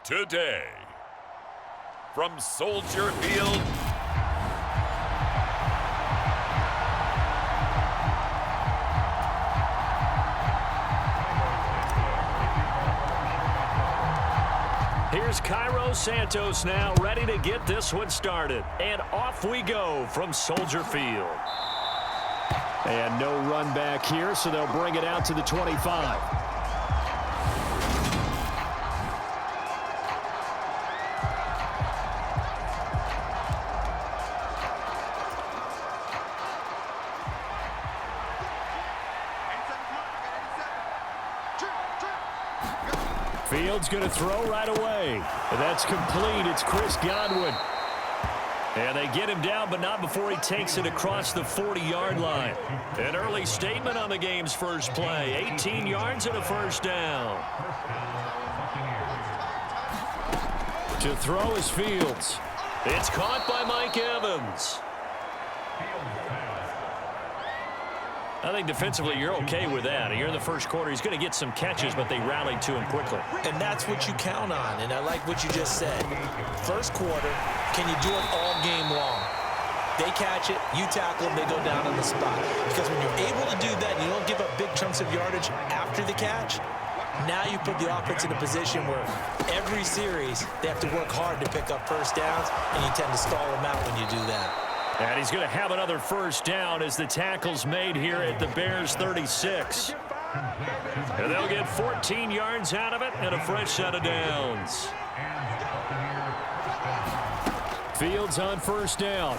today. From Soldier Field, here's Cairo Santos now, ready to get this one started. And off we go from Soldier Field. And no run back here, so they'll bring it out to the 25. Fields going to throw right away. And that's complete. It's Chris Godwin. And they get him down, but not before he takes it across the 40-yard line. An early statement on the game's first play. 18 yards and a first down. To throw is Fields. It's caught by Mike Evans. I think defensively you're okay with that. You're in the first quarter. He's going to get some catches, but they rallied to him quickly. And that's what you count on, and I like what you just said. First quarter, can you do it all game long? They catch it, you tackle them, they go down on the spot. Because when you're able to do that, you don't give up big chunks of yardage after the catch, now you put the offense in a position where every series they have to work hard to pick up first downs, and you tend to stall them out when you do that. And he's going to have another first down as the tackle's made here at the Bears' 36. And they'll get 14 yards out of it and a fresh set of downs. Fields on first down.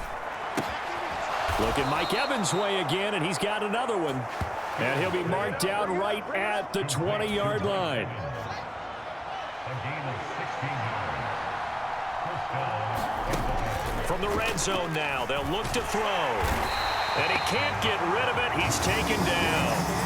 Looking Mike Evans' way again, and he's got another one. And he'll be marked down right at the 20-yard line. From the red zone now, they'll look to throw. And he can't get rid of it. He's taken down.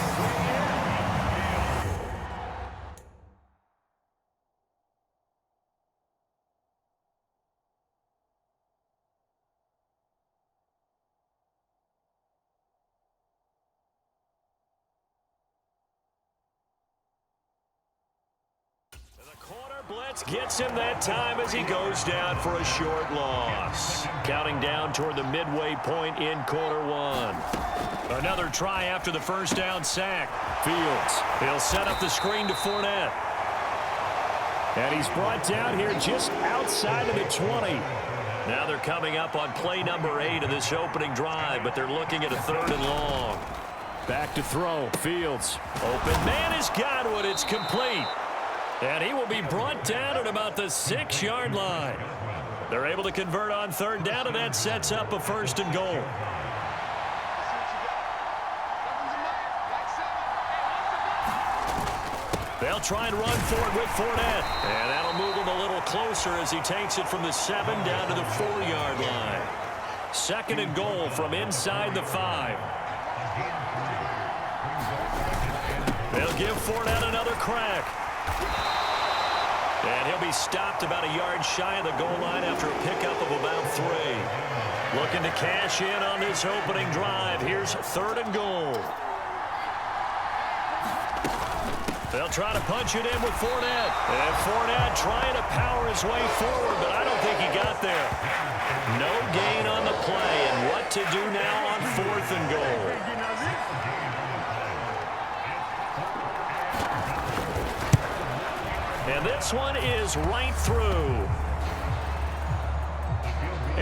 Blitz gets him that time as he goes down for a short loss. Counting down toward the midway point in quarter one. Another try after the first down sack. Fields, he'll set up the screen to Fournette. And he's brought down here just outside of the 20. Now they're coming up on play number 8 of this opening drive, but they're looking at a 3rd and long. Back to throw. Fields. Open man is Godwin. It's complete. And he will be brought down at about the 6-yard line. They're able to convert on 3rd down, and that sets up a 1st and goal. They'll try and run for it with Fournette. And that'll move him a little closer as he takes it from the 7 down to the 4-yard line. 2nd and goal from inside the 5. They'll give Fournette another crack. And he'll be stopped about a yard shy of the goal line after a pickup of about 3. Looking to cash in on this opening drive. Here's 3rd and goal. They'll try to punch it in with Fournette. And Fournette trying to power his way forward, but I don't think he got there. No gain on the play, and what to do now on 4th and goal. And this one is right through.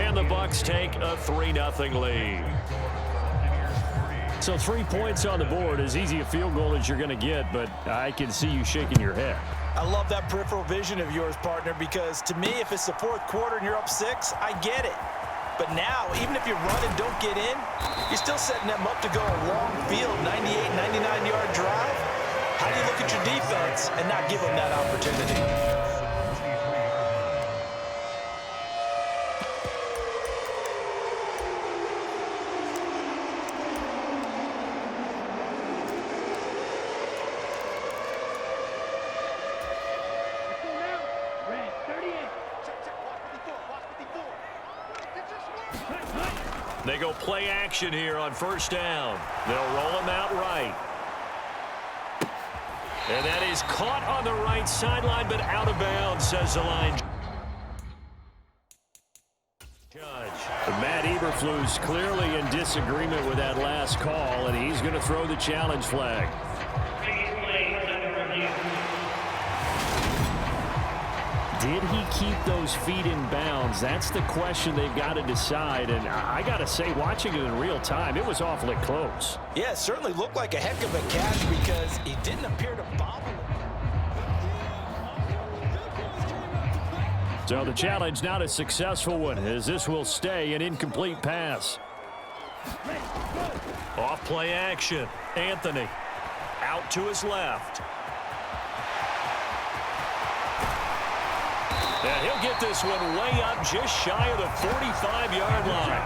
And the Bucs take a 3-0 lead. So 3 points on the board, as easy a field goal as you're going to get, but I can see you shaking your head. I love that peripheral vision of yours, partner, because to me, if it's the 4th quarter and you're up 6, I get it. But now, even if you run and don't get in, you're still setting them up to go a long field, 98, 99-yard drive. How do you look at your defense and not give them that opportunity? They go play action here on 1st down. They'll roll him out right. And that is caught on the right sideline, but out of bounds, says the line judge. Matt Eberflus clearly in disagreement with that last call, and he's going to throw the challenge flag. Did he keep those feet in bounds? That's the question they've got to decide. And I got to say, watching it in real time, it was awfully close. Yeah, it certainly looked like a heck of a catch because he didn't appear to bobble. So the challenge not a successful one, as this will stay an incomplete pass. Off play action. Anthony out to his left. And he'll get this one way up just shy of the 45-yard line.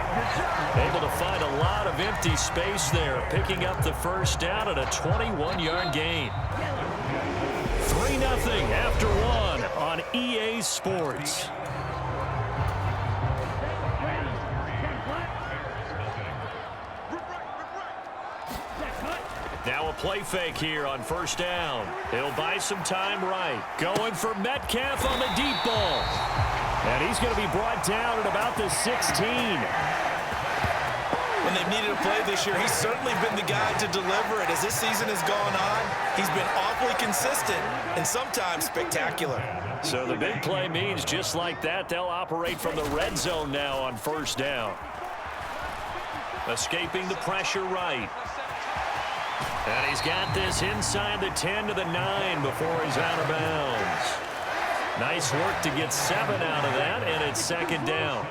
Able to find a lot of empty space there, picking up the first down at a 21-yard gain. 3-0 after one on EA Sports. Now a play fake here on first down. He'll buy some time right. Going for Metcalf on the deep ball. And he's going to be brought down at about the 16. When they've needed a play this year, he's certainly been the guy to deliver it. As this season has gone on, he's been awfully consistent and sometimes spectacular. So the big play means just like that, they'll operate from the red zone now on first down. Escaping the pressure right. And he's got this inside the 10 to the 9 before he's out of bounds. Nice work to get 7 out of that, and it's second down.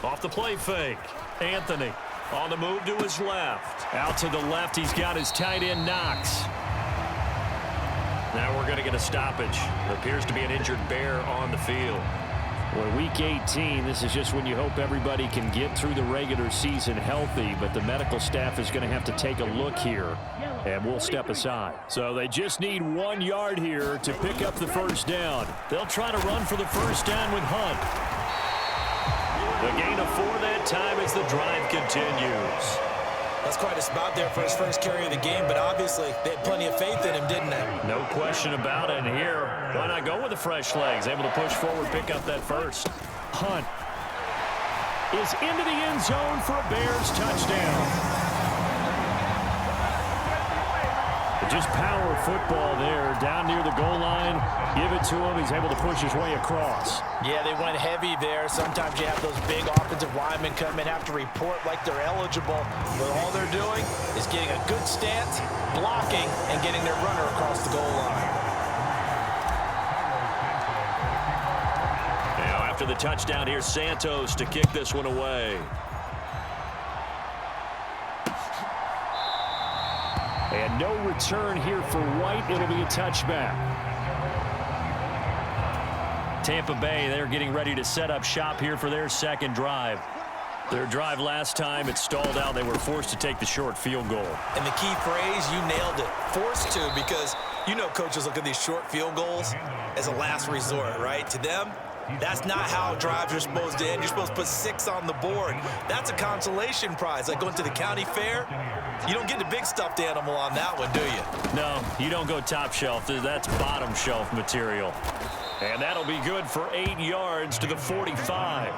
Off the play fake. Anthony on the move to his left. Out to the left, he's got his tight end Knox. Now we're going to get a stoppage. There appears to be an injured Bear on the field. Well, week 18, this is just when you hope everybody can get through the regular season healthy, but the medical staff is going to have to take a look here, and we'll step aside. So they just need 1 yard here to pick up the first down. They'll try to run for the first down with Hunt. The gain of 4 that time as the drive continues. That's quite a spot there for his first carry of the game, but obviously they had plenty of faith in him, didn't they? No question about it. And here, why not go with the fresh legs? Able to push forward, pick up that first. Hunt is into the end zone for a Bears touchdown. Just power football there, down near the goal line. Give it to him. He's able to push his way across. Yeah, they went heavy there. Sometimes you have those big offensive linemen come in, have to report like they're eligible. But all they're doing is getting a good stance, blocking, and getting their runner across the goal line. Now after the touchdown, here's Santos to kick this one away. And no return here for White. It'll be a touchback. Tampa Bay, they're getting ready to set up shop here for their second drive. Their drive last time, it stalled out. They were forced to take the short field goal. And the key phrase, you nailed it. Forced to, because you know coaches look at these short field goals as a last resort, right? To them, that's not how drives are supposed to end. You're supposed to put 6 on the board. That's a consolation prize. Like going to the county fair, you don't get the big stuffed animal on that one, do you? No, you don't go top shelf. That's bottom shelf material. And that'll be good for 8 yards to the 45.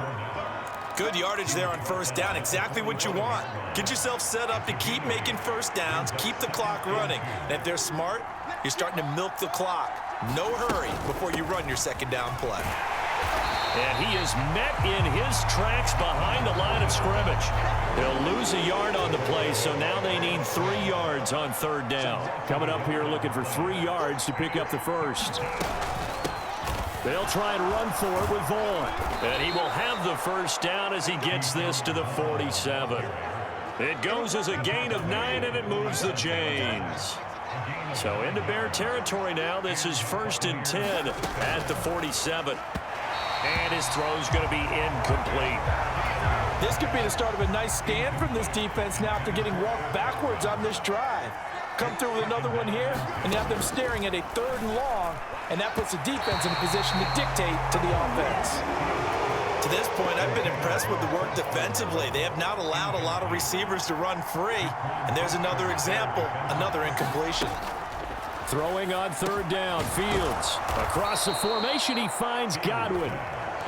Good yardage there on first down. Exactly what you want. Get yourself set up to keep making first downs, keep the clock running. And if they're smart, you're starting to milk the clock. No hurry before you run your second down play. And he is met in his tracks behind the line of scrimmage. They'll lose a yard on the play, so now they need 3 yards on third down. Coming up here looking for 3 yards to pick up the first. They'll try and run for it with Vaughn. And he will have the first down as he gets this to the 47. It goes as a gain of 9, and it moves the chains. So into Bear territory now. This is 1st and 10 at the 47. And his throw's going to be incomplete. This could be the start of a nice stand from this defense now after getting walked backwards on this drive. Come through with another one here, and have them staring at a 3rd and long, and that puts the defense in a position to dictate to the offense. To this point, I've been impressed with the work defensively. They have not allowed a lot of receivers to run free. And there's another example, another incompletion. Throwing on third down, Fields. Across the formation, he finds Godwin.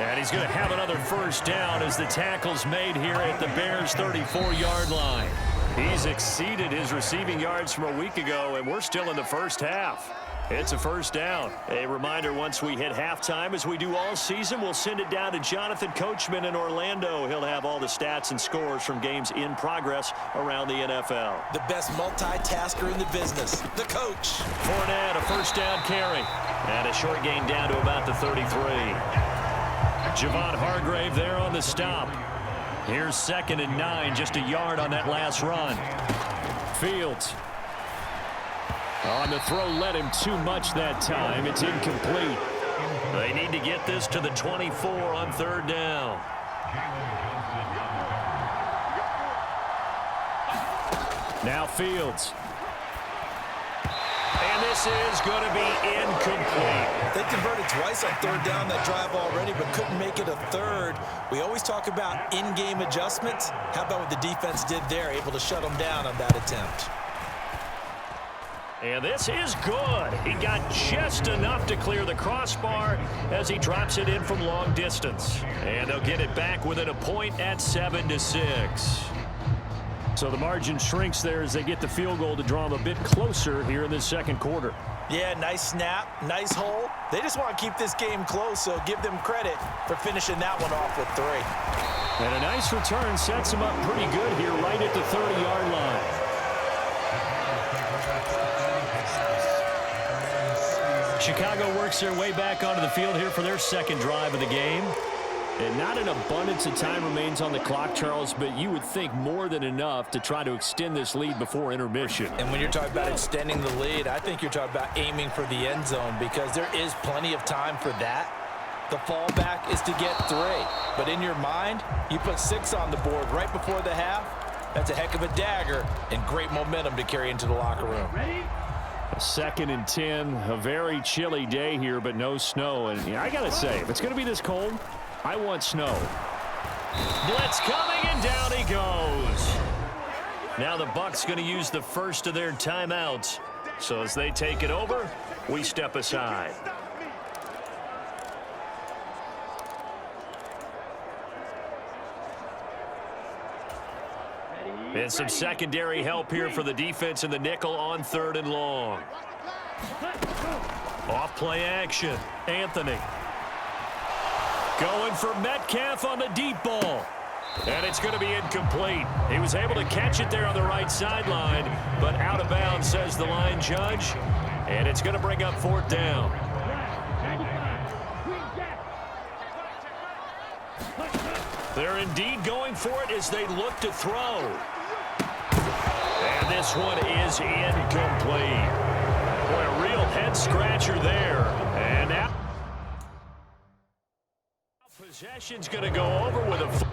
And he's going to have another first down as the tackle's made here at the Bears' 34-yard line. He's exceeded his receiving yards from a week ago, and we're still in the first half. It's a first down. A reminder, once we hit halftime, as we do all season, we'll send it down to Jonathan Coachman in Orlando. He'll have all the stats and scores from games in progress around the NFL. The best multitasker in the business, the coach. Fournette, a first down carry. And a short gain down to about the 33. Javon Hargrave there on the stop. Here's 2nd and 9, just a yard on that last run. Fields. On the throw, led him too much that time. It's incomplete. They need to get this to the 24 on third down. Now Fields. And this is going to be incomplete. They converted twice on third down that drive already, but couldn't make it a third. We always talk about in-game adjustments. How about what the defense did there, able to shut them down on that attempt? And this is good. He got just enough to clear the crossbar as he drops it in from long distance. And they'll get it back within a point at 7-6. So the margin shrinks there as they get the field goal to draw them a bit closer here in the second quarter. Yeah, nice snap, nice hole. They just want to keep this game close, so give them credit for finishing that one off with 3. And a nice return sets them up pretty good here right at the 30-yard line. Chicago works their way back onto the field here for their second drive of the game. And not an abundance of time remains on the clock, Charles, but you would think more than enough to try to extend this lead before intermission. And when you're talking about extending the lead, I think you're talking about aiming for the end zone because there is plenty of time for that. The fallback is to get 3. But in your mind, you put 6 on the board right before the half. That's a heck of a dagger and great momentum to carry into the locker room. 2nd and 10, a very chilly day here, but no snow. And I got to say, if it's going to be this cold, I want snow. Blitz coming, and down he goes. Now the Bucs going to use the first of their timeouts. So as they take it over, we step aside. And some secondary help here for the defense in the nickel on 3rd and long. Off play action. Anthony. Going for Metcalf on the deep ball. And it's going to be incomplete. He was able to catch it there on the right sideline, but out of bounds, says the line judge. And it's going to bring up 4th down. They're indeed going for it as they look to throw. And this one is incomplete. Boy, a real head-scratcher there. And now possession's going to go over with a...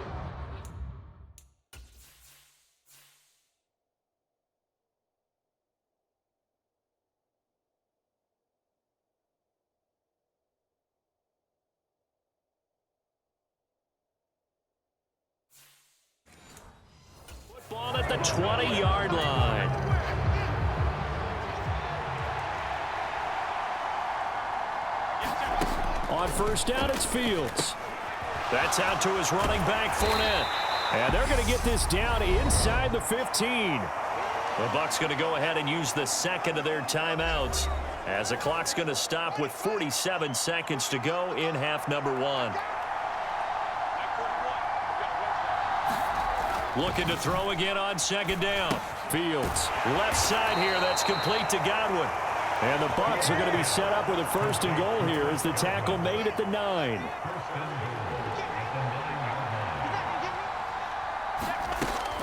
Ball at the 20-yard line. On first down, it's Fields. That's out to his running back, Fournette. And they're going to get this down inside the 15. The Bucs going to go ahead and use the second of their timeouts as the clock's going to stop with 47 seconds to go in half number 1. Looking to throw again on 2nd down. Fields. Left side here, that's complete to Godwin. And the Bucs are going to be set up with a 1st and goal here as the tackle made at the 9.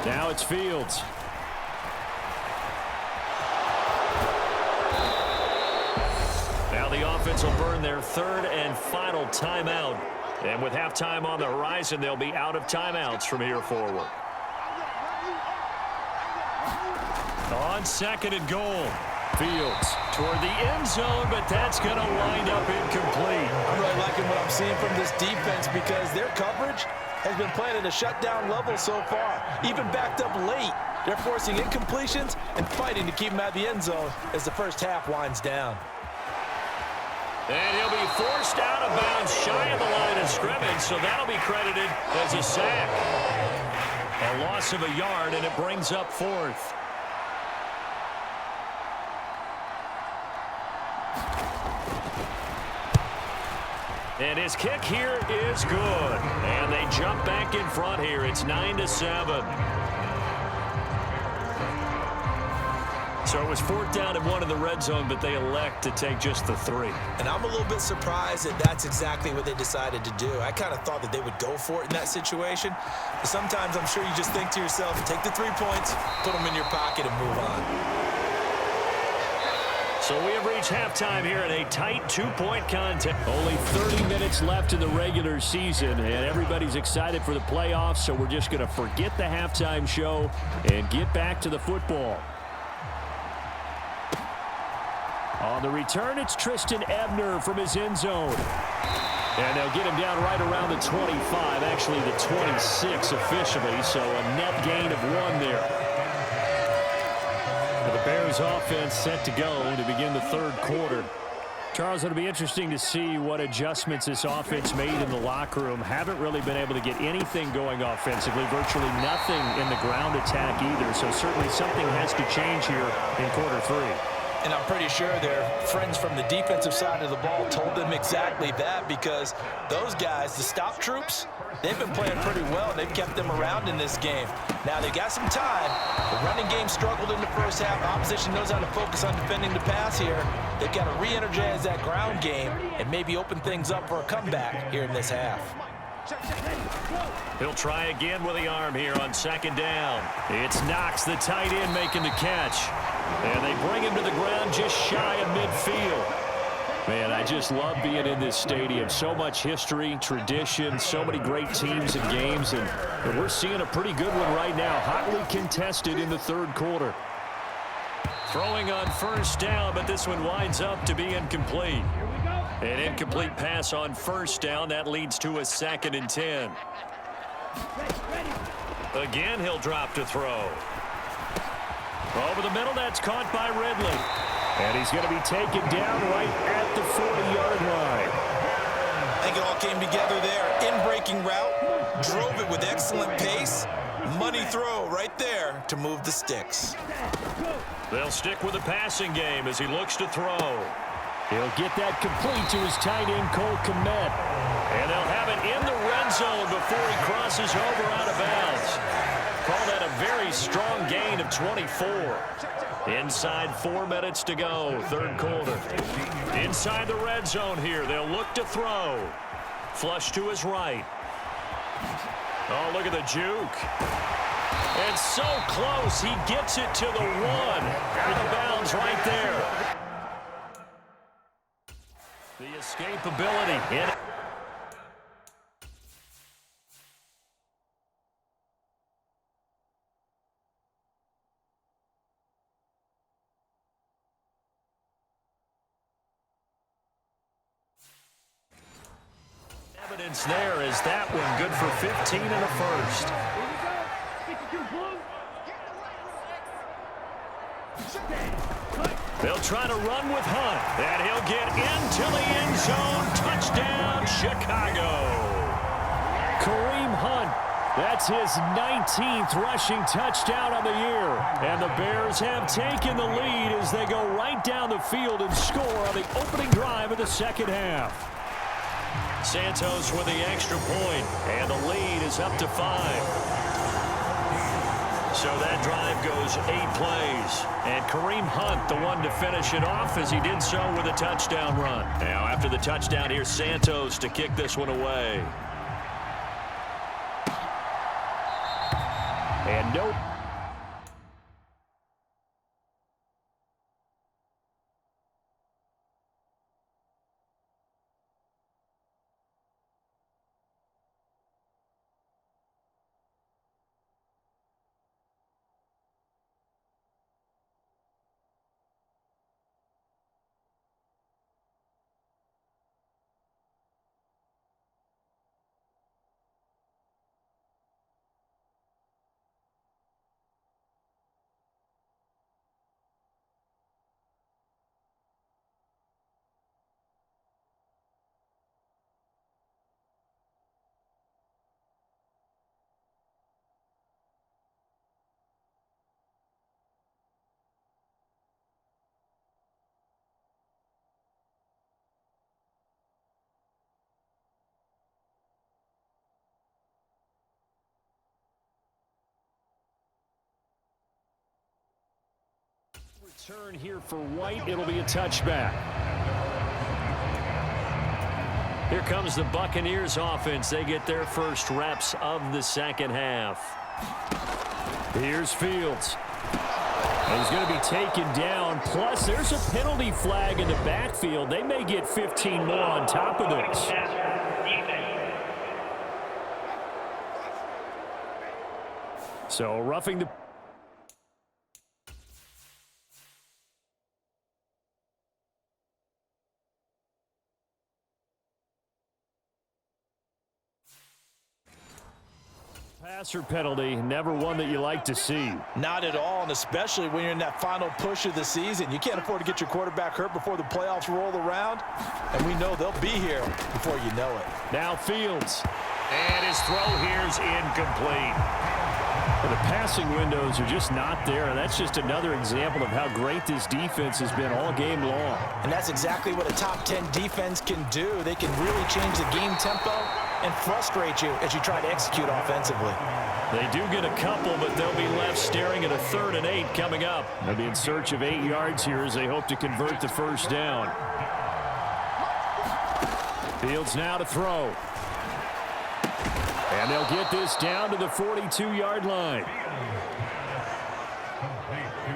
Now it's Fields. Now the offense will burn their 3rd and final timeout. And with halftime on the horizon, they'll be out of timeouts from here forward. On 2nd and goal. Fields toward the end zone, but that's going to wind up incomplete. I'm really liking what I'm seeing from this defense because their coverage has been playing at a shutdown level so far. Even backed up late, they're forcing incompletions and fighting to keep them at the end zone as the first half winds down. And he'll be forced out of bounds shy of the line of scrimmage, so that'll be credited as a sack. A loss of a yard, and it brings up fourth. And his kick here is good. And they jump back in front here. It's 9-7. So it was 4th down and 1 in the red zone, but they elect to take just the 3. And I'm a little bit surprised that that's exactly what they decided to do. I kind of thought that they would go for it in that situation. But sometimes I'm sure you just think to yourself, take the 3 points, put them in your pocket, and move on. So we have reached halftime here in a tight 2-point contest. Only 30 minutes left in the regular season, and everybody's excited for the playoffs, so we're just going to forget the halftime show and get back to the football. On the return, it's Tristan Ebner from his end zone. And they'll get him down right around the 25, actually the 26 officially, so a net gain of 1 there. The Bears offense set to go to begin the third quarter. Charles, it'll be interesting to see what adjustments this offense made in the locker room. Haven't really been able to get anything going offensively, virtually nothing in the ground attack either, so certainly something has to change here in quarter 3. And I'm pretty sure their friends from the defensive side of the ball told them exactly that, because those guys, the stop troops, they've been playing pretty well. They've kept them around in this game. Now, they got some time. The running game struggled in the first half. Opposition knows how to focus on defending the pass here. They've got to re-energize that ground game and maybe open things up for a comeback here in this half. He'll try again with the arm here on 2nd down. It's Knox, the tight end, making the catch. And they bring him to the ground just shy of midfield. Man, I just love being in this stadium. So much history, tradition, so many great teams and games, and we're seeing a pretty good one right now, hotly contested in the third quarter. Throwing on 1st down, but this one winds up to be incomplete. An incomplete pass on 1st down. That leads to a 2nd and 10. Again, he'll drop to throw. Over the middle, that's caught by Ridley. And he's going to be taken down right at the 40-yard line. I think it all came together there. In-breaking route, drove it with excellent pace. Money throw right there to move the sticks. They'll stick with the passing game as he looks to throw. He'll get that complete to his tight end, Cole Kmet. And they'll have it in the red zone before he crosses over out of bounds. Call that a very strong gain of 24. Inside 4 minutes to go, third quarter. Inside the red zone here, they'll look to throw. Flush to his right. Oh, look at the juke. And so close, he gets it to the 1. Out of bounds right there. The escapability in it. Evidence there is that one good for 15 and a first. They'll try to run with Hunt, and he'll get into the end zone. Touchdown, Chicago. Kareem Hunt, that's his 19th rushing touchdown of the year. And the Bears have taken the lead as they go right down the field and score on the opening drive of the second half. Santos with the extra point, and the lead is up to 5. So that drive goes 8 plays. And Kareem Hunt, the one to finish it off, as he did so with a touchdown run. Now, after the touchdown, here's Santos to kick this one away. And nope. Return here for White. It'll be a touchback. Here comes the Buccaneers offense. They get their first reps of the second half. Here's Fields. He's going to be taken down. Plus, there's a penalty flag in the backfield. They may get 15 more on top of this. So, roughing the... passer penalty, never one that you like to see. Not at all, and especially when you're in that final push of the season. You can't afford to get your quarterback hurt before the playoffs roll around, and we know they'll be here before you know it. Now Fields. And his throw here's incomplete. Well, the passing windows are just not there, and that's just another example of how great this defense has been all game long. And that's exactly what a top 10 defense can do. They can really change the game tempo and frustrate you as you try to execute offensively. They do get a couple, but they'll be left staring at a 3rd and 8 coming up. They'll be in search of 8 yards here as they hope to convert the first down. Fields now to throw. And they'll get this down to the 42-yard line.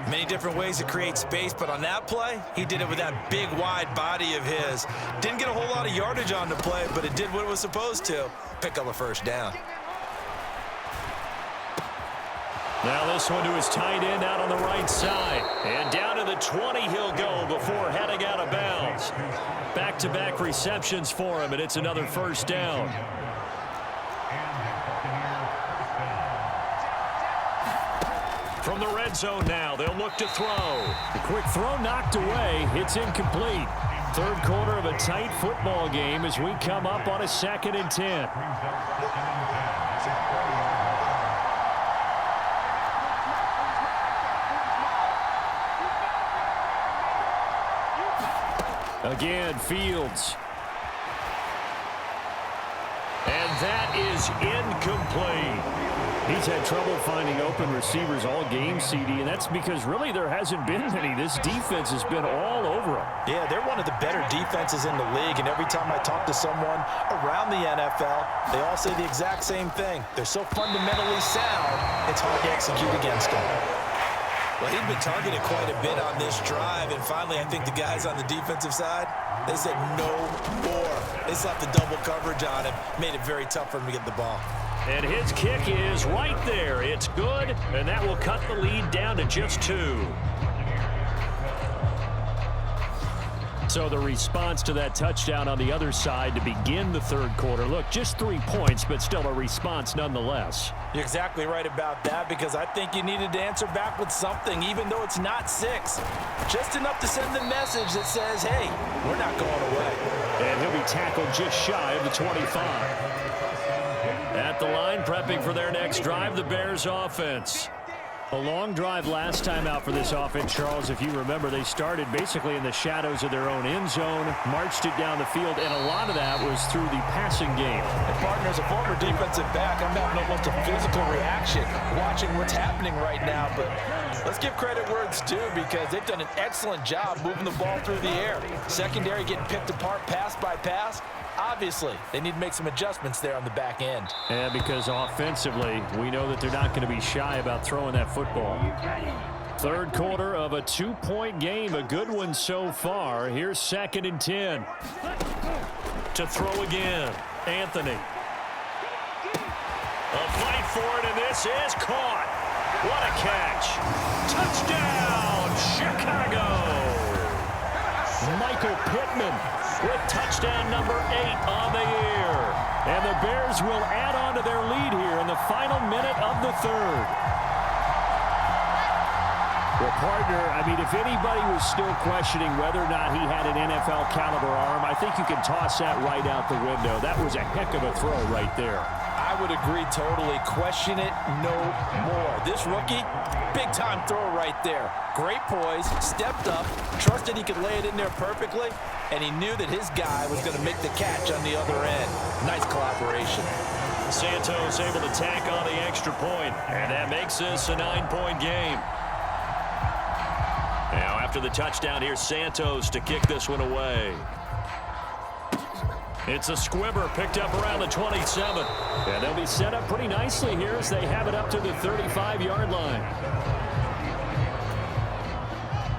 Many different ways to create space, but on that play, he did it with that big, wide body of his. Didn't get a whole lot of yardage on the play, but it did what it was supposed to. Pick up a first down. Now this one to his tight end out on the right side. And down to the 20 he'll go before heading out of bounds. Back-to-back receptions for him, and it's another first down. From the red zone now, they'll look to throw. The quick throw knocked away. It's incomplete. 3rd quarter of a tight football game as we come up on a 2nd and 10. Again, Fields. And that is incomplete. He's had trouble finding open receivers all game, CD, and that's because really there hasn't been many. This defense has been all over them. Yeah, they're one of the better defenses in the league, and every time I talk to someone around the NFL, they all say the exact same thing. They're so fundamentally sound, it's hard to execute against them. Well, he'd been targeted quite a bit on this drive, and finally I think the guys on the defensive side, they said no more. They slapped the double coverage on him, made it very tough for him to get the ball. And his kick is right there. It's good, and that will cut the lead down to just 2. So the response to that touchdown on the other side to begin the 3rd quarter. Look, just 3 points, but still a response nonetheless. You're exactly right about that, because I think you needed to answer back with something, even though it's not 6. Just enough to send the message that says, hey, we're not going away. And he'll be tackled just shy of the 25. At the line, prepping for their next drive, the Bears offense. A long drive last time out for this offense, Charles. If you remember, they started basically in the shadows of their own end zone, marched it down the field, and a lot of that was through the passing game. And partner, as a former defensive back, I'm having almost a physical reaction watching what's happening right now. But let's give credit where it's due, because they've done an excellent job moving the ball through the air. Secondary getting picked apart pass by pass. Obviously, they need to make some adjustments there on the back end. And because offensively, we know that they're not going to be shy about throwing that football. 3rd quarter of a 2-point game, a good one so far. Here's 2nd and 10. To throw again, Anthony. A fight for it, and this is caught. What a catch. Touchdown, Chicago. Michael Pittman with touchdown number 8 on the year. And the Bears will add on to their lead here in the final minute of the 3rd. Well, partner, I mean, if anybody was still questioning whether or not he had an NFL caliber arm, I think you can toss that right out the window. That was a heck of a throw right there. I would agree totally. Question it no more. This rookie, big-time throw right there. Great poise, stepped up, trusted he could lay it in there perfectly, and he knew that his guy was going to make the catch on the other end. Nice collaboration. Santos able to tack on the extra point, and that makes this a 9-point game. Now After the touchdown, here's Santos to kick this one away. It's a squibber picked up around the 27. And they'll be set up pretty nicely here as they have it up to the 35-yard line.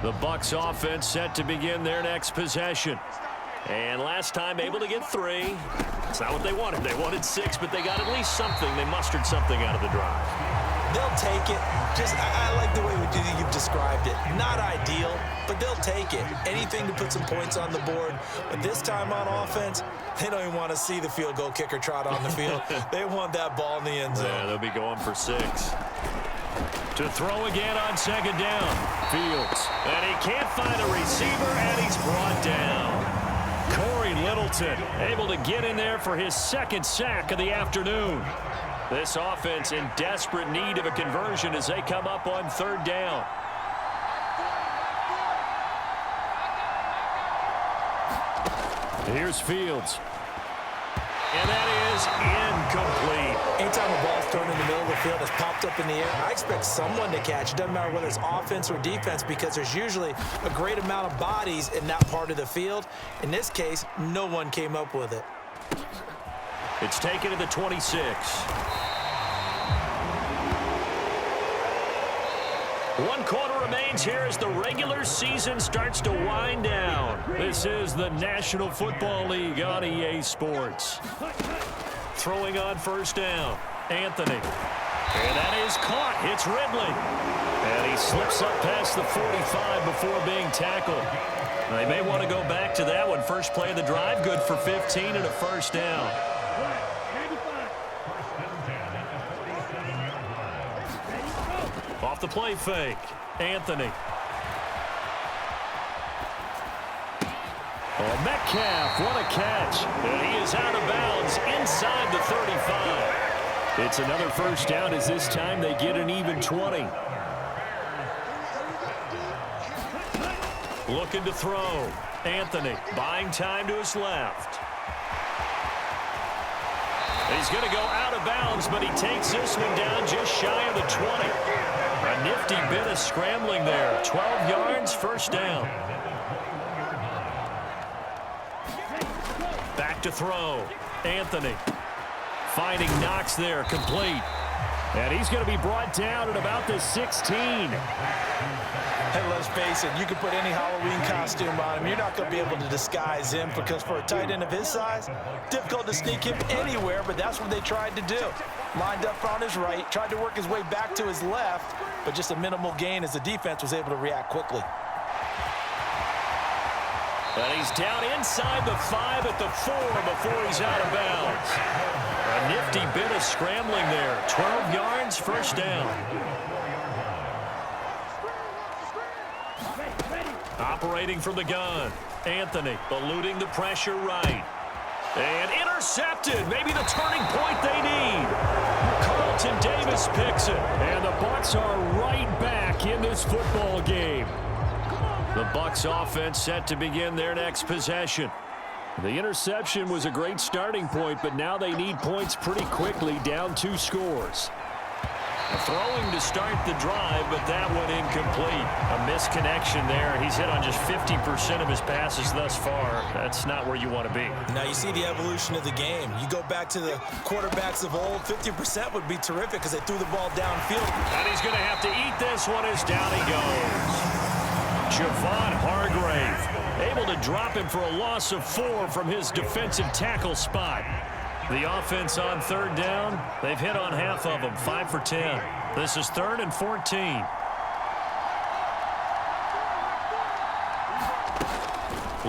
The Bucs offense set to begin their next possession. And last time able to get 3. It's not what they wanted. They wanted 6, but they got at least something. They mustered something out of the drive. They'll take it. I like the way you've described it. Not ideal, but they'll take it. Anything to put some points on the board. But this time on offense, they don't even want to see the field goal kicker trot on the field. They want that ball in the end zone. Yeah, they'll be going for 6. To throw again on second down. Fields. And he can't find a receiver, and he's brought down. Corey Littleton able to get in there for his second sack of the afternoon. This offense in desperate need of a conversion as they come up on third down. Here's Fields. And that is incomplete. Anytime a ball's thrown in the middle of the field, it's popped up in the air, I expect someone to catch. It doesn't matter whether it's offense or defense because there's usually a great amount of bodies in that part of the field. In this case, no one came up with it. It's taken to the 26. 1 quarter remains here as the regular season starts to wind down. This is the National Football League on EA Sports. Throwing on first down, Anthony. And that is caught. It's Ridley. And he slips up past the 45 before being tackled. They may want to go back to that one. First play of the drive, good for 15 and a first down. Off the play fake, Anthony. Oh, Metcalf, what a catch. And he is out of bounds inside the 35. It's another first down as this time they get an even 20. Looking to throw. Anthony buying time to his left. He's going to go out of bounds, but he takes this one down just shy of the 20. A nifty bit of scrambling there. 12 yards, first down. Back to throw. Anthony finding Knox there, complete. And he's going to be brought down at about the 16. Hey, let's face it, you can put any Halloween costume on him. You're not going to be able to disguise him because for a tight end of his size, difficult to sneak him anywhere, but that's what they tried to do. Lined up on his right, tried to work his way back to his left, but just a minimal gain as the defense was able to react quickly. And he's down inside the 5 at the 4 before he's out of bounds. A nifty bit of scrambling there. 12 yards, first down. Operating from the gun. Anthony eluding the pressure right. And intercepted. Maybe the turning point they need. Carlton Davis picks it. And the Bucs are right back in this football game. The Bucs offense set to begin their next possession. The interception was a great starting point, but now they need points pretty quickly, down 2 scores. Throwing to start the drive, but that one incomplete. A misconnection there. He's hit on just 50% of his passes thus far. That's not where you want to be. Now you see the evolution of the game. You go back to the quarterbacks of old, 50% would be terrific because they threw the ball downfield. And he's going to have to eat this one as down he goes. Javon Hargrave able to drop him for a loss of 4 from his defensive tackle spot. The offense on third down, they've hit on half of them, 5 for 10. This is 3rd and 14.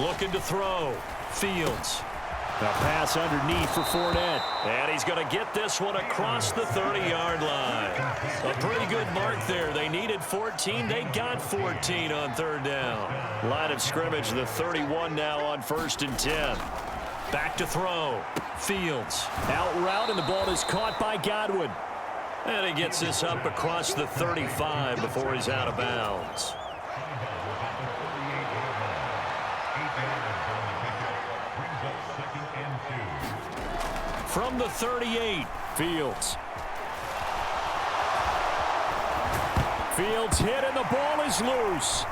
Looking to throw. Fields. A pass underneath for Fournette. And he's going to get this one across the 30-yard line. A pretty good mark there. They needed 14. They got 14 on third down. Line of scrimmage, the 31 now on 1st and 10. Back to throw. Fields. Out route, and the ball is caught by Godwin. And he gets this up across the 35 before he's out of bounds. From the 38, Fields. Fields hit, and the ball is loose.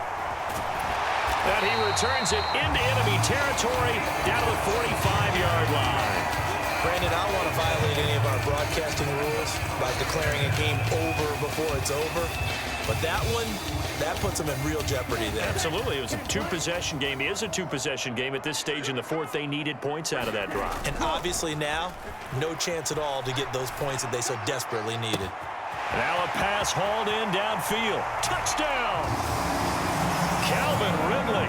And he returns it into enemy territory down to the 45-yard line. Brandon, I don't want to violate any of our broadcasting rules by declaring a game over before it's over. But that one, that puts them in real jeopardy there. Absolutely. It was a two-possession game. It is a two-possession game at this stage in the fourth. They needed points out of that drive. And obviously now, no chance at all to get those points that they so desperately needed. Now a pass hauled in downfield. Touchdown! Calvin Ridley,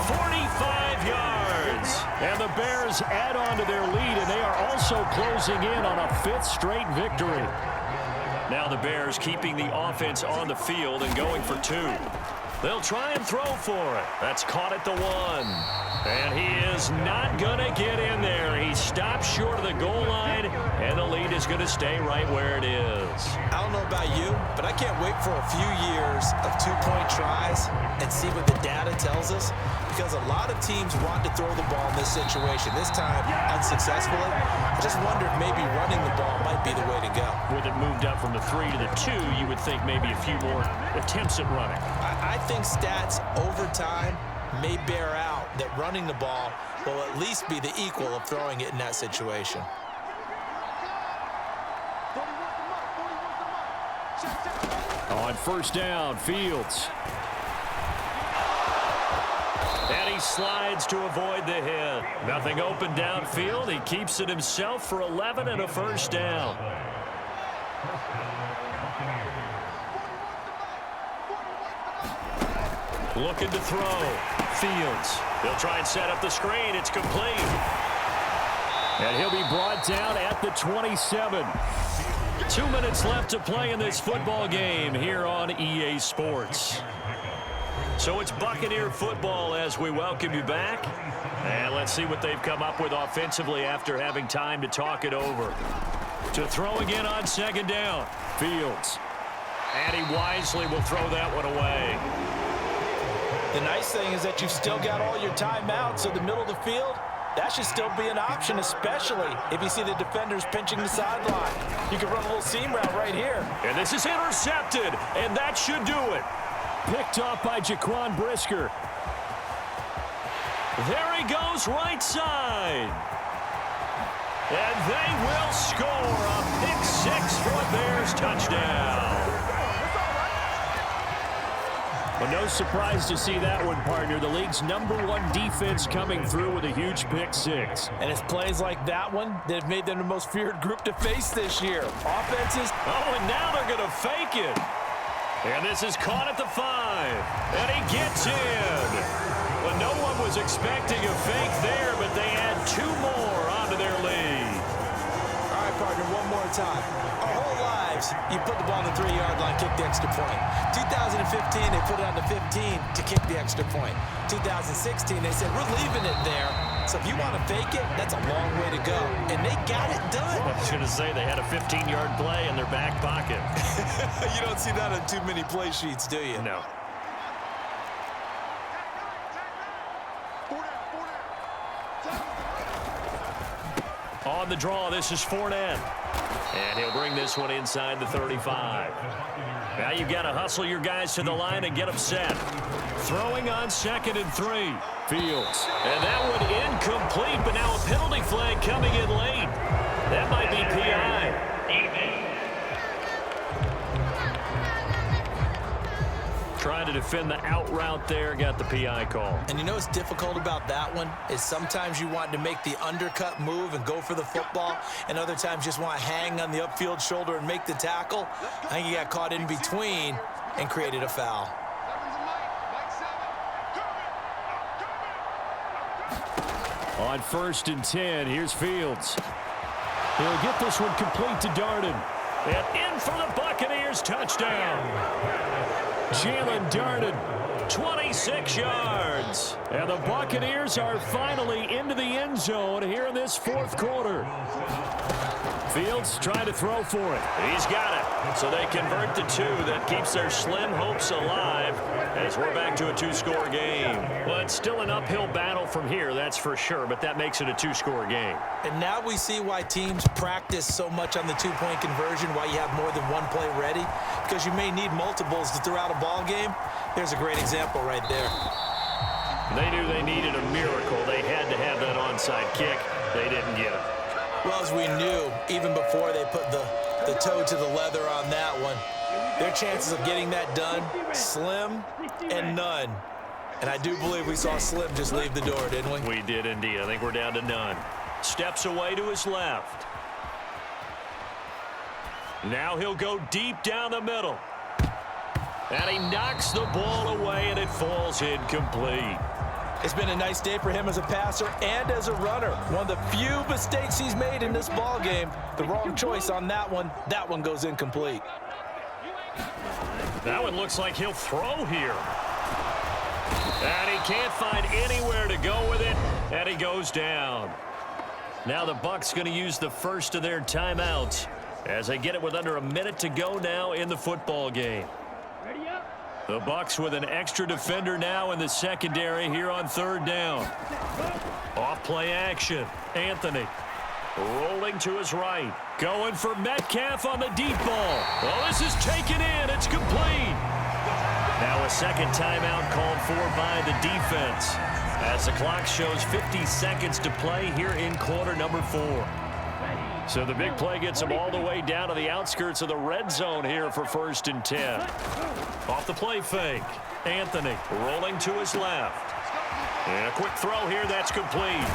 45 yards. And the Bears add on to their lead, and they are also closing in on a fifth straight victory. Now the Bears keeping the offense on the field and going for two. They'll try and throw for it. That's caught at the 1. And he is not going to get in there. He stops short of the goal line, and the lead is going to stay right where it is. I don't know about you, but I can't wait for a few years of two-point tries and see what the data tells us, because a lot of teams want to throw the ball in this situation. This time, unsuccessfully. I just wonder if maybe running the ball might be the way to go. With it moved up from the 3 to the 2, you would think maybe a few more attempts at running. I think stats over time may bear out that running the ball will at least be the equal of throwing it in that situation. On first down, Fields. And he slides to avoid the hit. Nothing open downfield. He keeps it himself for 11 and a first down. Looking to throw. Fields. He'll try and set up the screen. It's complete. And he'll be brought down at the 27. 2 minutes left to play in this football game here on EA Sports. So it's Buccaneer football as we welcome you back. And let's see what they've come up with offensively after having time to talk it over. To throw again on second down. Fields. And he wisely will throw that one away. The nice thing is that you've still got all your timeouts, so the middle of the field, that should still be an option, especially if you see the defenders pinching the sideline. You can run a little seam route right here. And this is intercepted, and that should do it. Picked off by Jaquan Brisker. There he goes right side. And they will score a pick 6 for a Bears touchdown. Well, no surprise to see that one, partner. The league's #1 defense coming through with a huge pick 6. And it's plays like that one that have made them the most feared group to face this year. Offenses. Oh, and now they're going to fake it. And this is caught at the 5. And he gets in. But no one was expecting a fake there, but they add 2 more onto their lead. All right, partner, one more time. Our whole lives, you put the ball on the 3-yard line, kick the extra point. 2015, they put it on the 15 to kick the extra point. 2016, they said, we're leaving it there. So if you want to fake it, that's a long way to go. And they got it done. I was going to say they had a 15-yard play in their back pocket. You don't see that on too many play sheets, do you? No. On the draw, this is Fournette. And he'll bring this one inside the 35. Now you've got to hustle your guys to the line and get them set. Throwing on 2nd and 3. Fields. And that one incomplete, but now a penalty flag coming in late. That might be PI. Trying to defend the out route there, got the PI call. And you know what's difficult about that one is sometimes you want to make the undercut move and go for the football, and other times just want to hang on the upfield shoulder and make the tackle. I think he got caught in between and created a foul. On 1st and 10, here's Fields. He'll get this one complete to Darden. And in for the Buccaneers, touchdown. Jalen Darden. 26 yards. And the Buccaneers are finally into the end zone here in this 4th quarter. Fields trying to throw for it. He's got it. So they convert the 2. That keeps their slim hopes alive as we're back to a 2-score game. Well, it's still an uphill battle from here, that's for sure, but that makes it a 2-score game. And now we see why teams practice so much on the 2-point conversion, why you have more than one play ready, because you may need multiples to throw out a ball game. There's a great example right there. They knew they needed a miracle. They had to have that onside kick. They didn't get it. Well, as we knew, even before they put the toe to the leather on that one, their chances of getting that done, slim and none. And I do believe we saw Slim just leave the door, didn't we? We did indeed. I think we're down to none. Steps away to his left. Now he'll go deep down the middle. And he knocks the ball away, and it falls incomplete. It's been a nice day for him as a passer and as a runner. One of the few mistakes he's made in this ball game. The wrong choice on that one. That one goes incomplete. That one looks like he'll throw here. And he can't find anywhere to go with it, and he goes down. Now the Bucs going to use the first of their timeouts as they get it with under a minute to go now in the football game. The Bucs with an extra defender now in the secondary here on third down. Off play action. Anthony rolling to his right. Going for Metcalf on the deep ball. Well, this is taken in. It's complete. Now a second timeout called for by the defense as the clock shows 50 seconds to play here in quarter number 4. So the big play gets them all the way down to the outskirts of the red zone here for 1st and 10. Off the play fake. Anthony rolling to his left. And a quick throw here that's complete.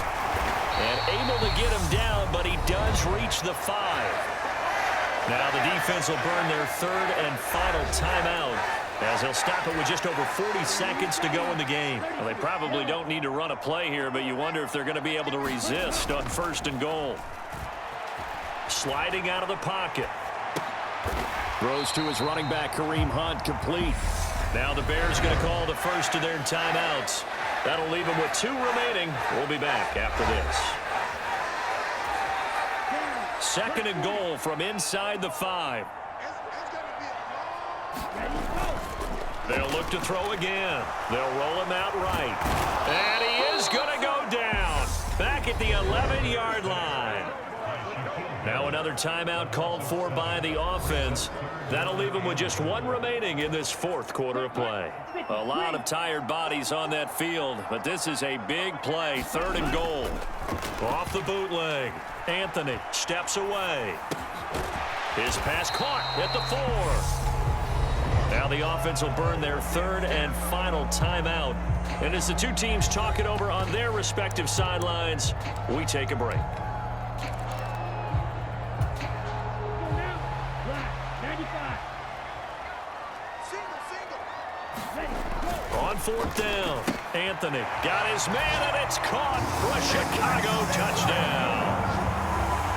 And able to get him down, but he does reach the 5. Now the defense will burn their third and final timeout as they'll stop it with just over 40 seconds to go in the game. Well, they probably don't need to run a play here, but you wonder if they're going to be able to resist on 1st and goal. Sliding out of the pocket. Throws to his running back, Kareem Hunt, complete. Now the Bears going to call the first of their timeouts. That'll leave them with 2 remaining. We'll be back after this. 2nd and goal from inside the 5. They'll look to throw again. They'll roll him out right. And he is going to go down. Back at the 11-yard line. Now another timeout called for by the offense. That'll leave them with just 1 remaining in this 4th quarter of play. A lot of tired bodies on that field, but this is a big play. 3rd and goal. Off the bootleg. Anthony steps away. His pass caught at the 4. Now the offense will burn their 3rd and final timeout. And as the 2 teams talk it over on their respective sidelines, we take a break. On 4th down, Anthony got his man, and it's caught for a Chicago touchdown.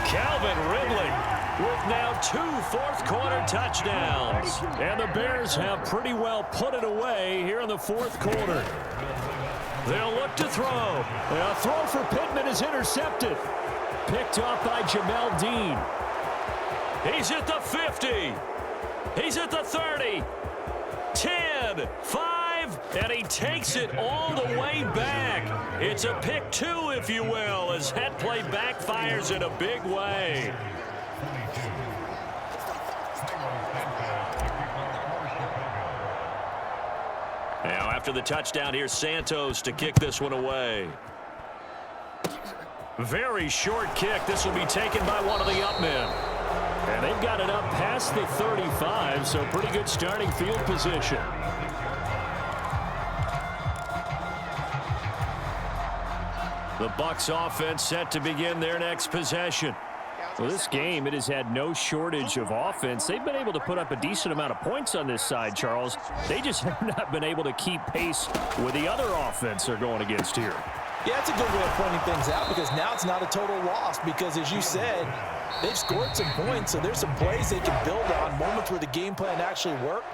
Calvin Ridley with now 2 4th-quarter touchdowns. And the Bears have pretty well put it away here in the 4th quarter. They'll look to throw. A throw for Pittman is intercepted. Picked off by Jamel Dean. He's at the 50. He's at the 30. 10, 5, and he takes it all the way back. It's a pick 2, if you will, as that play backfires in a big way. Now after the touchdown, here's Santos to kick this one away. Very short kick. This will be taken by one of the up men. And they've got it up past the 35, so pretty good starting field position. The Bucs offense set to begin their next possession. Well, this game, it has had no shortage of offense. They've been able to put up a decent amount of points on this side, Charles. They just have not been able to keep pace with the other offense they're going against here. Yeah, it's a good way of pointing things out because now it's not a total loss because, as you said, they've scored some points, so there's some plays they can build on, moments where the game plan actually worked.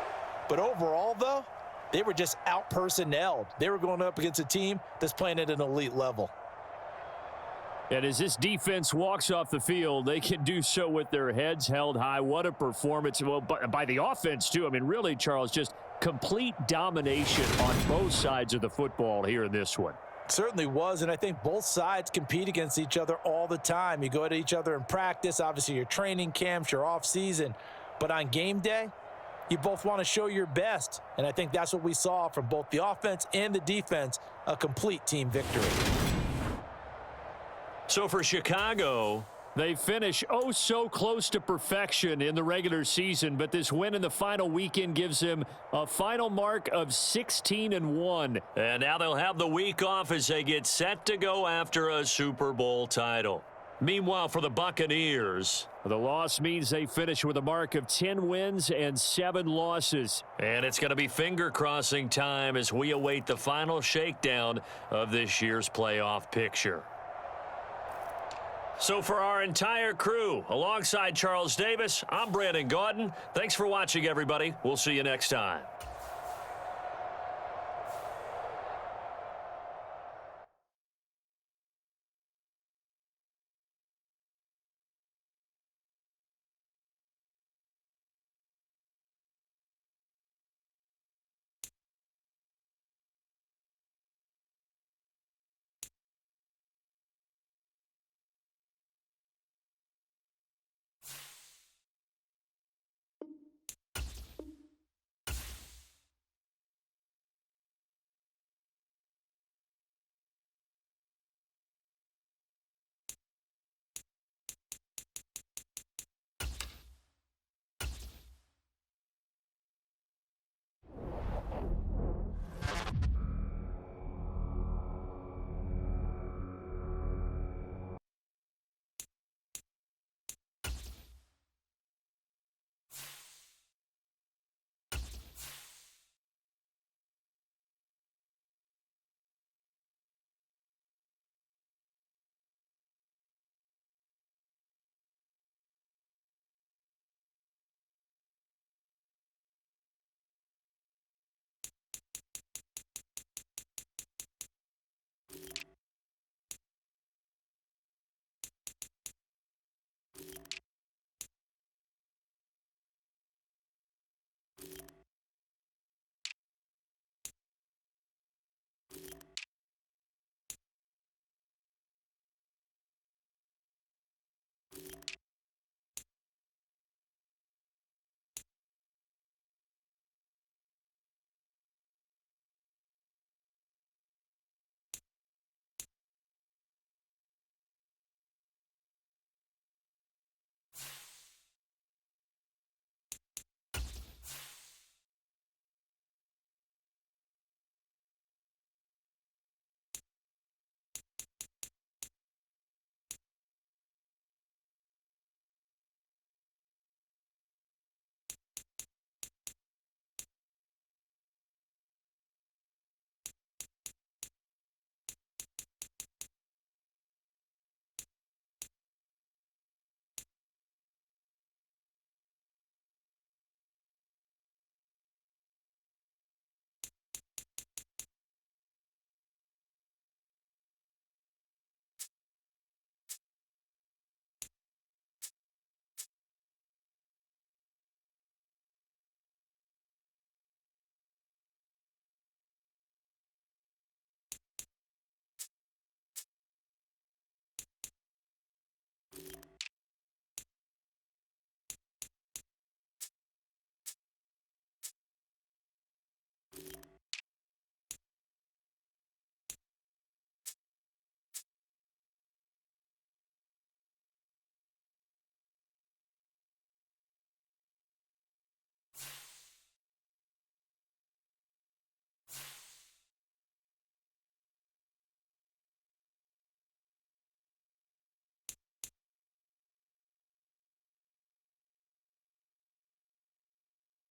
But overall, though, they were just out-personnelled. They were going up against a team that's playing at an elite level. And as this defense walks off the field, they can do so with their heads held high. What a performance. Well, by the offense, too. I mean, really, Charles, just complete domination on both sides of the football here in this one. Certainly was, and I think both sides compete against each other all the time. You go at each other in practice, obviously your training camps, your off season, but on game day, You both want to show your best, and I think that's what we saw from both the offense and the defense, a complete team victory. So for Chicago, they finish oh so close to perfection in the regular season, but this win in the final weekend gives them a final mark of 16-1. And now they'll have the week off as they get set to go after a Super Bowl title. Meanwhile, for the Buccaneers, the loss means they finish with a mark of 10 wins and 7 losses. And it's going to be finger-crossing time as we await the final shakedown of this year's playoff picture. So for our entire crew, alongside Charles Davis, I'm Brandon Gaudin. Thanks for watching, everybody. We'll see you next time.